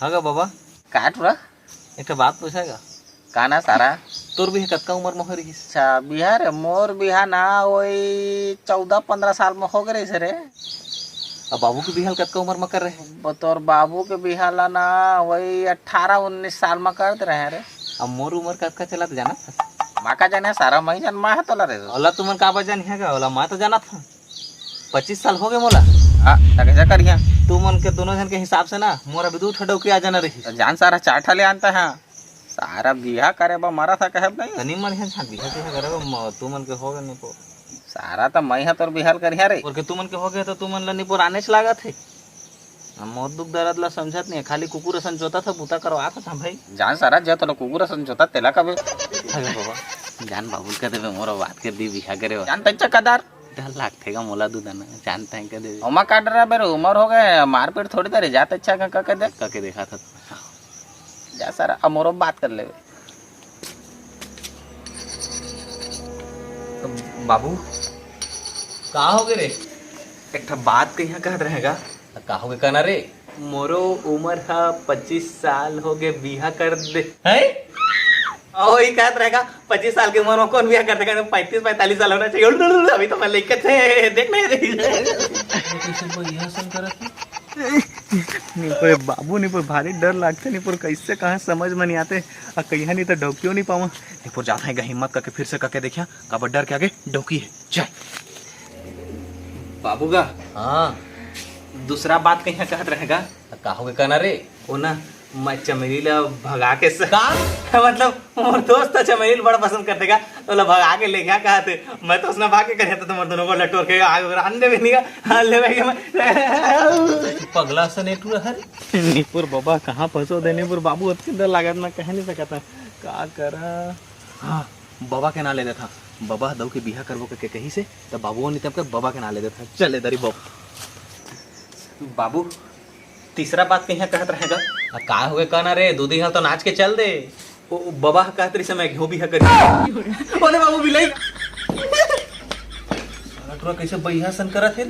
हाँ बाबा काट रहा एक बात पूछेगा काना सारा तोर भी कतका उम्र में हो रही अच्छा बिहार मोर बिहा ना वही 14-15 साल में हो गए रे। अब बाबू के बिहाल कतका उम्र में कर रहे तोर बाबू के बिहा ला ना वही 18-19 साल में कर दे रहे रे। अब मोर उम्र कतका चला तो जाना था माँ का जाने सारा मही जन माँ है तोला रे। ओला तुमन का बजान है का ओला मैं तो जाना था 25 साल हो गए मोला। हाँ कैसा करिया तुमन के दोनों जन के हिसाब से ना मोरा भी 2 ठडौ के आ जाना रही जान सारा 4 ठा आणता है सारा बिहा करे बा मरा था कहे नहीं तनी मन है छान बिहा के करे तुमन के हो गए नहीं को सारा तो मैं है तोर बिहार करिया रे और के तुमन के हो गए तो तुमन ला नहीं पुर आने से लागत है मोर दुख दर्द ला समझत नहीं खाली कुकुर संचोता था बूता करवा था भाई जान सारा जे तो कुकुर समझौता तेला कबे अरे बाबा जान बाबू का देवे मोरा बात कर दी बिहा करे जान तच्चा कदार डर लागतेगा मोला दूधाना जानते हैं कदे उमा काट रहा बेरो उमर हो गए मारपीट थोड़ी देर जात अच्छा का दे काके देखा था जा सारा अब मोरो बात कर ले तो बाबू का हो गए रे एक बात कहीं कहत रहेगा का हो गए कहना रे मोरो उम्र है 25 साल हो गए बिहा कर दे है वही कहत रहेगा 25 साल की उम्र में कौन बिहा कर देगा 35-45 साल होना चाहिए अभी तो मैं लेकर थे देख नहीं पर बाबू नहीं पर भारी डर लगते नहीं पर कैसे कहाँ समझ में नहीं आते और कहीं नहीं तो डौकियो नहीं पावा नहीं पर जाता है हिम्मत करके फिर से करके देखिया का डर के आगे डौकी है चल बाबू का हाँ दूसरा बात कहीं कहत रहेगा का हो गए कहना रे वो ना मैं चमेली ला भगा के मतलब मोर दोस्त चमेली बड़ा पसंद कर देगा तो ला भगा के ले गया कहते मैं तो उसने भाग के कर तो मोर दोनों को लटोर के आगे अंडे भी नहीं हाँ ले मैं पगला से नहीं टूरा हर नीपुर बाबा कहाँ फंसो दे नीपुर बाबू अति डर लागत मैं कह नहीं सकता का करा हाँ बाबा के ना ले देता बाबा दऊ के बिहा करबो के कही से तो बाबू नहीं तब बाबा के ना ले देता चल दरी बाबू तीसरा बात कहीं कहत रहेगा का हुए कहना रे दूधी है तो नाच के चल दे ओ बाबा कहत रही समय घियो बिहा करी ओने बाबू बिलाई साला टुरा कैसे बहिया सन करत है